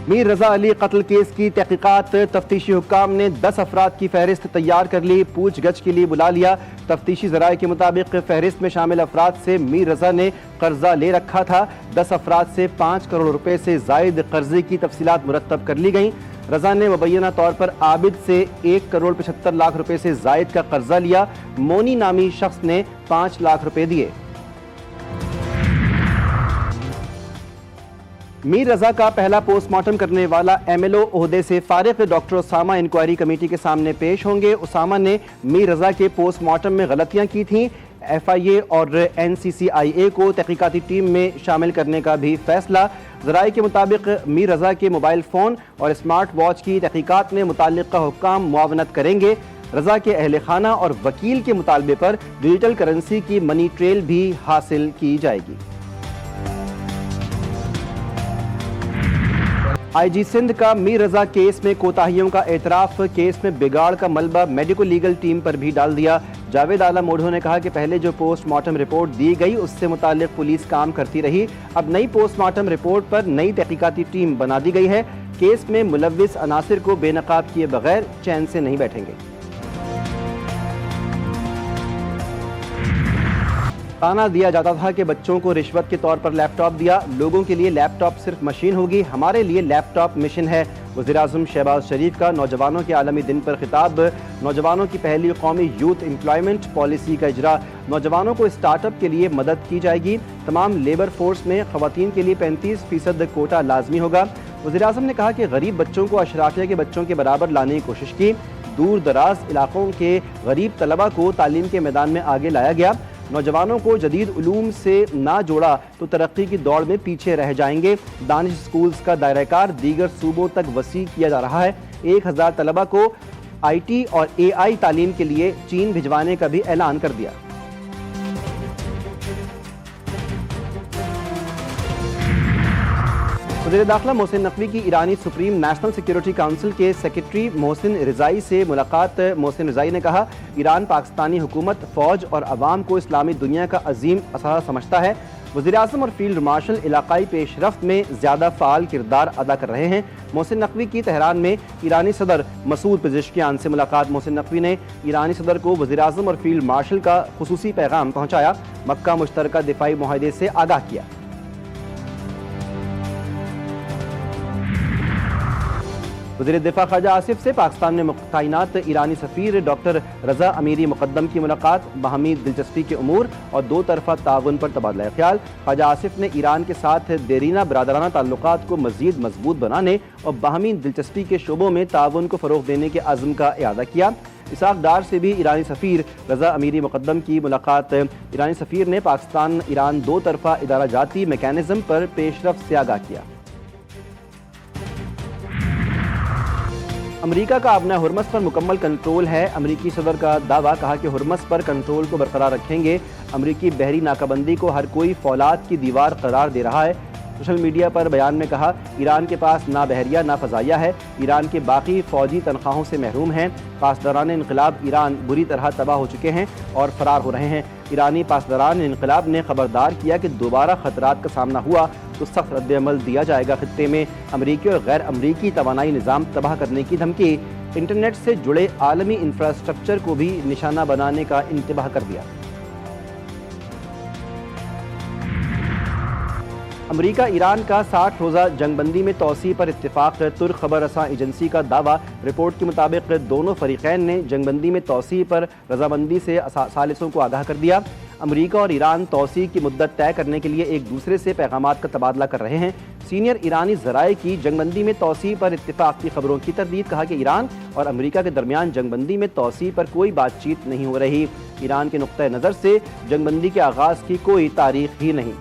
میر رضا علی قتل کیس کی تحقیقات، تفتیشی حکام نے 10 افراد کی فہرست تیار کر لی، پوچھ گچھ کے لیے بلا لیا۔ تفتیشی ذرائع کے مطابق فہرست میں شامل افراد سے میر رضا نے قرضہ لے رکھا تھا۔ 10 افراد سے 5 کروڑ روپے سے زائد قرضے کی تفصیلات مرتب کر لی گئیں۔ رضا نے مبینہ طور پر عابد سے 1 کروڑ 75 لاکھ روپے سے زائد کا قرضہ لیا۔ مونی نامی شخص نے 5 لاکھ روپے دیے۔ میر رضا کا پہلا پوسٹ مارٹم کرنے والا ایم ایل او عہدے سے فارغ ڈاکٹر اسامہ انکوائری کمیٹی کے سامنے پیش ہوں گے۔ اسامہ نے میر رضا کے پوسٹ مارٹم میں غلطیاں کی تھیں۔ ایف آئی اے اور این سی سی آئی اے کو تحقیقاتی ٹیم میں شامل کرنے کا بھی فیصلہ۔ ذرائع کے مطابق میر رضا کے موبائل فون اور اسمارٹ واچ کی تحقیقات میں متعلقہ حکام معاونت کریں گے۔ رضا کے اہل خانہ اور وکیل کے مطالبے پر ڈیجیٹل کرنسی کی منی ٹریل بھی حاصل کی جائے گی۔ آئی جی سندھ کا میر رضا کیس میں کوتاہیوں کا اعتراف، کیس میں بگاڑ کا ملبہ میڈیکو لیگل ٹیم پر بھی ڈال دیا۔ جاوید عالم اوڈھو نے کہا کہ پہلے جو پوسٹ مارٹم رپورٹ دی گئی اس سے متعلق پولیس کام کرتی رہی، اب نئی پوسٹ مارٹم رپورٹ پر نئی تحقیقاتی ٹیم بنا دی گئی ہے۔ کیس میں ملوث عناصر کو بے نقاب کیے بغیر چین سے نہیں بیٹھیں گے۔ تانا دیا جاتا تھا کہ بچوں کو رشوت کے طور پر لیپ ٹاپ دیا، لوگوں کے لیے لیپ ٹاپ صرف مشین ہوگی، ہمارے لیے لیپ ٹاپ مشن ہے۔ وزیراعظم شہباز شریف کا نوجوانوں کے عالمی دن پر خطاب، نوجوانوں کی پہلی قومی یوتھ امپلائمنٹ پالیسی کا اجرا، نوجوانوں کو اسٹارٹ اپ کے لیے مدد کی جائے گی، تمام لیبر فورس میں خواتین کے لیے 35% کوٹا لازمی ہوگا۔ وزیراعظم نے کہا کہ غریب بچوں کو اشرافیہ کے بچوں کے برابر لانے کی کوشش کی، دور دراز علاقوں کے غریب طلبہ کو تعلیم کے میدان میں آگے لایا گیا۔ نوجوانوں کو جدید علوم سے نہ جوڑا تو ترقی کی دوڑ میں پیچھے رہ جائیں گے۔ دانش سکولز کا دائرہ کار دیگر صوبوں تک وسیع کیا جا رہا ہے۔ 1000 طلبہ کو آئی ٹی اور اے آئی تعلیم کے لیے چین بھجوانے کا بھی اعلان کر دیا۔ وزیر داخلہ محسن نقوی کی ایرانی سپریم نیشنل سیکیورٹی کونسل کے سیکریٹری محسن رضائی سے ملاقات۔ محسن رضائی نے کہا ایران پاکستانی حکومت، فوج اور عوام کو اسلامی دنیا کا عظیم اثاثہ سمجھتا ہے۔ وزیر اعظم اور فیلڈ مارشل علاقائی پیش رفت میں زیادہ فعال کردار ادا کر رہے ہیں۔ محسن نقوی کی تہران میں ایرانی صدر مسعود پزشکیان سے ملاقات۔ محسن نقوی نے ایرانی صدر کو وزیر اعظم اور فیلڈ مارشل کا خصوصی پیغام پہنچایا، مکہ مشترکہ دفاعی معاہدے سے آگاہ کیا۔ وزیر دفاع خواجہ آصف سے پاکستان میں تعینات ایرانی سفیر ڈاکٹر رضا امیری مقدم کی ملاقات، باہمی دلچسپی کے امور اور دو طرفہ تعاون پر تبادلہ خیال۔ خواجہ آصف نے ایران کے ساتھ دیرینہ برادرانہ تعلقات کو مزید مضبوط بنانے اور باہمی دلچسپی کے شعبوں میں تعاون کو فروغ دینے کے عزم کا اعادہ کیا۔ اسحاق ڈار سے بھی ایرانی سفیر رضا امیری مقدم کی ملاقات۔ ایرانی سفیر نے پاکستان ایران دو طرفہ ادارہ جاتی میکانزم پر پیش رفت سے آگاہ کیا۔ امریکہ کا ابنا ہرمز پر مکمل کنٹرول ہے، امریکی صدر کا دعویٰ، کہا کہ ہرمز پر کنٹرول کو برقرار رکھیں گے۔ امریکی بحری ناکہ بندی کو ہر کوئی فولاد کی دیوار قرار دے رہا ہے۔ سوشل میڈیا پر بیان میں کہا ایران کے پاس نہ بحریہ نہ فضائیہ ہے، ایران کے باقی فوجی تنخواہوں سے محروم ہیں۔ پاسداران انقلاب ایران بری طرح تباہ ہو چکے ہیں اور فرار ہو رہے ہیں۔ ایرانی پاسداران انقلاب نے خبردار کیا کہ دوبارہ خطرات کا سامنا ہوا تو سخت رد عمل دیا جائے گا۔ خطے میں امریکی اور غیر امریکی توانائی نظام تباہ کرنے کی دھمکی، انٹرنیٹ سے جڑے عالمی انفراسٹرکچر کو بھی نشانہ بنانے کا انتباہ کر دیا۔ امریکہ ایران کا 60 روزہ جنگ بندی میں توسیع پر اتفاق، ترک خبر رساں ایجنسی کا دعویٰ۔ رپورٹ کے مطابق دونوں فریقین نے جنگ بندی میں توسیع پر رضامندی سے ثالثوں کو آگاہ کر دیا۔ امریکہ اور ایران توسیع کی مدت طے کرنے کے لیے ایک دوسرے سے پیغامات کا تبادلہ کر رہے ہیں۔ سینئر ایرانی ذرائع کی جنگ بندی میں توسیع پر اتفاق کی خبروں کی تردید، کہا کہ ایران اور امریکہ کے درمیان جنگ بندی میں توسیع پر کوئی بات چیت نہیں ہو رہی۔ ایران کے نقطہ نظر سے جنگ بندی کے آغاز کی کوئی تاریخ ہی نہیں۔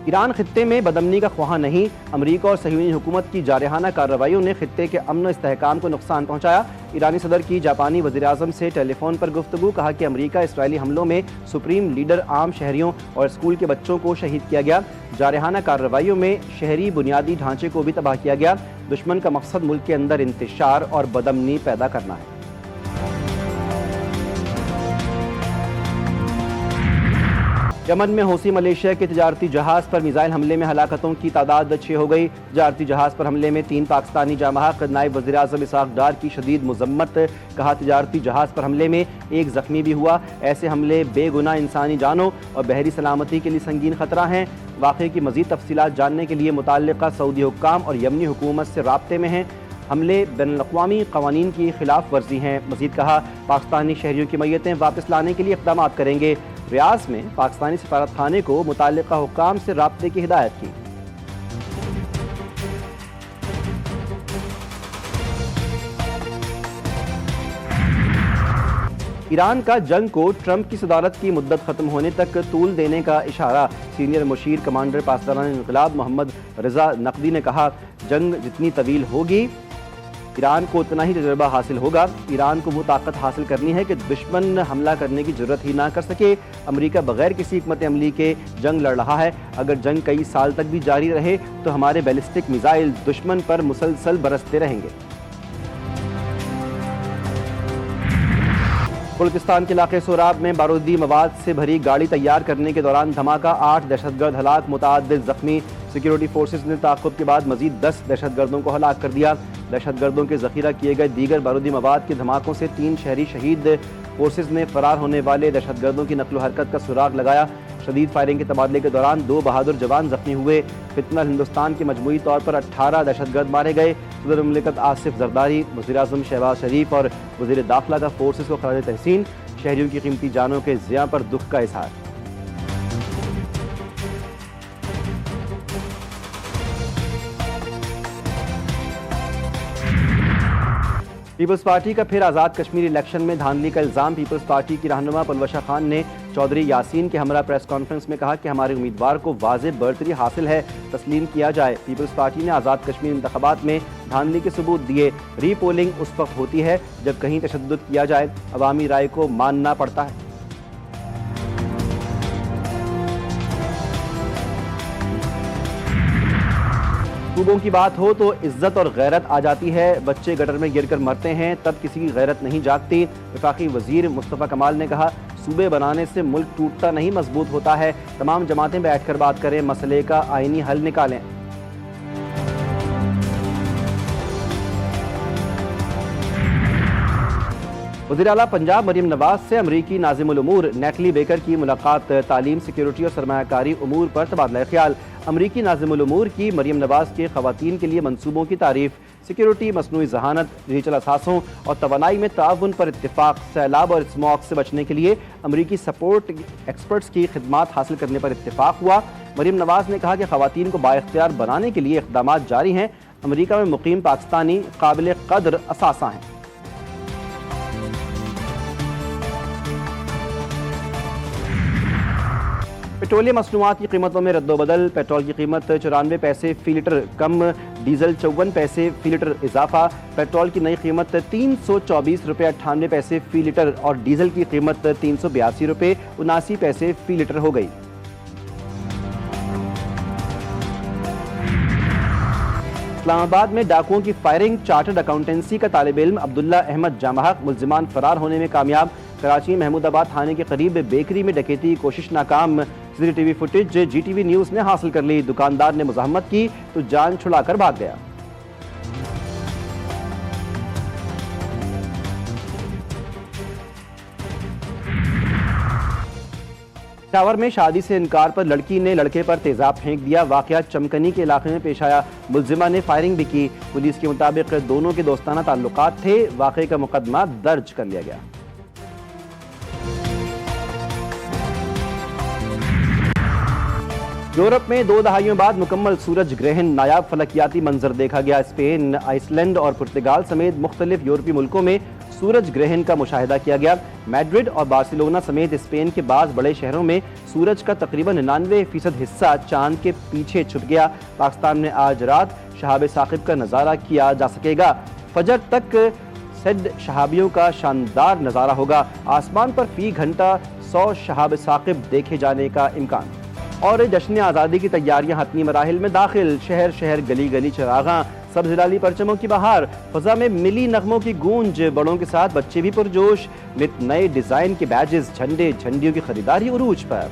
ایران خطے میں بدامنی کا خواہاں نہیں، امریکہ اور صہیونی حکومت کی جارحانہ کارروائیوں نے خطے کے امن و استحکام کو نقصان پہنچایا۔ ایرانی صدر کی جاپانی وزیر اعظم سے ٹیلی فون پر گفتگو، کہا کہ امریکہ اسرائیلی حملوں میں سپریم لیڈر، عام شہریوں اور اسکول کے بچوں کو شہید کیا گیا۔ جارحانہ کارروائیوں میں شہری بنیادی ڈھانچے کو بھی تباہ کیا گیا۔ دشمن کا مقصد ملک کے اندر انتشار اور بدامنی پیدا کرنا ہے۔ یمن میں حوثی ملیشیا کے تجارتی جہاز پر میزائل حملے میں ہلاکتوں کی تعداد 6 ہو گئی۔ تجارتی جہاز پر حملے میں 3 پاکستانی جاں بحق۔ نائب وزیر اعظم اسحاق ڈار کی شدید مذمت، کہا تجارتی جہاز پر حملے میں 1 زخمی بھی ہوا۔ ایسے حملے بے گناہ انسانی جانوں اور بحری سلامتی کے لیے سنگین خطرہ ہیں۔ واقعے کی مزید تفصیلات جاننے کے لیے متعلقہ سعودی حکام اور یمنی حکومت سے رابطے میں ہیں۔ حملے بین الاقوامی قوانین کی خلاف ورزی ہیں۔ مزید کہا پاکستانی شہریوں کی میتیں واپس لانے کے لیے اقدامات کریں گے۔ ریاض میں پاکستانی سفارت خانے کو متعلقہ حکام سے رابطے کی ہدایت کی۔ ایران کا جنگ کو ٹرمپ کی صدارت کی مدت ختم ہونے تک طول دینے کا اشارہ۔ سینئر مشیر کمانڈر پاسداران انقلاب محمد رضا نقوی نے کہا جنگ جتنی طویل ہوگی ایران کو اتنا ہی تجربہ حاصل ہوگا۔ ایران کو وہ طاقت حاصل کرنی ہے کہ دشمن حملہ کرنے کی جرت ہی نہ کر سکے۔ امریکہ بغیر کسی حکمت عملی کے جنگ لڑ رہا ہے۔ اگر جنگ کئی سال تک بھی جاری رہے تو ہمارے بیلسٹک میزائل دشمن پر مسلسل برستے رہیں گے۔ بلوچستان کے علاقے سوراب میں بارودی مواد سے بھری گاڑی تیار کرنے کے دوران دھماکہ، 8 دہشت گرد ہلاک، متعدد زخمی۔ سیکیورٹی فورسز نے تعاقب کے بعد مزید 10 دہشت گردوں کو ہلاک کر دیا۔ دہشت گردوں کے ذخیرہ کیے گئے دیگر بارودی مواد کے دھماکوں سے 3 شہری شہید۔ فورسز نے فرار ہونے والے دہشت گردوں کی نقل و حرکت کا سراغ لگایا۔ شدید فائرنگ کے تبادلے کے دوران 2 بہادر جوان زخمی ہوئے۔ فتنہ ہندوستان کے مجموعی طور پر 18 دہشت گرد مارے گئے۔ صدر مملکت آصف زرداری، وزیر اعظم شہباز شریف اور وزیر داخلہ کا فورسز کو خراج تحسین۔ شہریوں کی قیمتی جانوں کے ضیاع پر دکھ کا اظہار۔ پیپلز پارٹی کا پھر آزاد کشمیر الیکشن میں دھاندلی کا الزام۔ پیپلز پارٹی کی رہنما پلوشہ خان نے چودھری یاسین کے ہمراہ پریس کانفرنس میں کہا کہ ہمارے امیدوار کو واضح برتری حاصل ہے، تسلیم کیا جائے۔ پیپلز پارٹی نے آزاد کشمیر انتخابات میں دھاندلی کے ثبوت دیے۔ ری پولنگ اس وقت ہوتی ہے جب کہیں تشدد کیا جائے، عوامی رائے کو ماننا پڑتا ہے۔ صوبوں کی بات ہو تو عزت اور غیرت آ جاتی ہے۔ بچے گٹر میں گر کر مرتے ہیں تب کسی کی غیرت نہیں جاگتی۔ وفاقی وزیر مصطفیٰ کمال نے کہا صوبے بنانے سے ملک ٹوٹتا نہیں مضبوط ہوتا ہے۔ تمام جماعتیں بیٹھ کر بات کریں، مسئلے کا آئینی حل نکالیں۔ وزیر اعلیٰ پنجاب مریم نواز سے امریکی ناظم الامور نیٹلی بیکر کی ملاقات۔ تعلیم، سیکیورٹی اور سرمایہ کاری امور پر تبادلہ خیال۔ امریکی ناظم الامور کی مریم نواز کے خواتین کے لیے منصوبوں کی تعریف۔ سیکیورٹی، مصنوعی ذہانت، ڈیجیٹل اثاثوں اور توانائی میں تعاون پر اتفاق۔ سیلاب اور اسموگ سے بچنے کے لیے امریکی سپورٹ ایکسپرٹس کی خدمات حاصل کرنے پر اتفاق ہوا۔ مریم نواز نے کہا کہ خواتین کو بااختیار بنانے کے لیے اقدامات جاری ہیں۔ امریکہ میں مقیم پاکستانی قابل قدر اثاثہ ہیں۔ پیٹرولیم مصنوعات کی قیمتوں میں رد و بدل۔ پیٹرول کی قیمت 94 پیسے فی لیٹر کم، ڈیزل 54 پیسے فی لیٹر اضافہ۔ پیٹرول کی نئی قیمت 324 روپے 98 پیسے فی لیٹر اور ڈیزل کی قیمت 382 روپے 79 پیسے فی لیٹر ہو گئی۔ اسلام آباد میں ڈاکوؤں کی فائرنگ، چارٹرڈ اکاؤنٹنسی کا طالب علم عبداللہ احمد جاں بحق، ملزمان فرار ہونے میں کامیاب۔ کراچی محمود آباد تھانے کے قریب بیکری میں ڈکیتی کی کوشش ناکام۔ C C T V footage G T V news نے حاصل کر لی۔ دکاندار نے مزاحمت کی تو جان چھڑا کر بھاگ گیا۔ پشاور میں شادی سے انکار پر لڑکی نے لڑکے پر تیزاب پھینک دیا۔ واقعہ چمکنی کے علاقے میں پیش آیا۔ ملزمہ نے فائرنگ بھی کی۔ پولیس کے مطابق دونوں کے دوستانہ تعلقات تھے۔ واقعے کا مقدمہ درج کر لیا گیا۔ یورپ میں 2 دہائیوں بعد مکمل سورج گرہن، نایاب فلکیاتی منظر دیکھا گیا۔ اسپین، آئس لینڈ اور پرتگال سمیت مختلف یورپی ملکوں میں سورج گرہن کا مشاہدہ کیا گیا۔ میڈرڈ اور بارسلونا سمیت اسپین کے بعض بڑے شہروں میں سورج کا تقریباً 99% حصہ چاند کے پیچھے چھپ گیا۔ پاکستان میں آج رات شہاب ثاقب کا نظارہ کیا جا سکے گا۔ فجر تک سیڈ شہابیوں کا شاندار نظارہ ہوگا۔ آسمان پر فی گھنٹہ 100 شہاب ثاقب دیکھے جانے کا امکان۔ اور جشن آزادی کی تیاریاں حتمی مراحل میں داخل۔ شہر شہر گلی گلی چراغاں، سبز ہلالی پرچموں کی بہار، فضا میں ملی نغموں کی گونج، بڑوں کے ساتھ بچے بھی پرجوش، نت نئے ڈیزائن کے بیجز، جھنڈے، جھنڈیوں کی خریداری عروج پر۔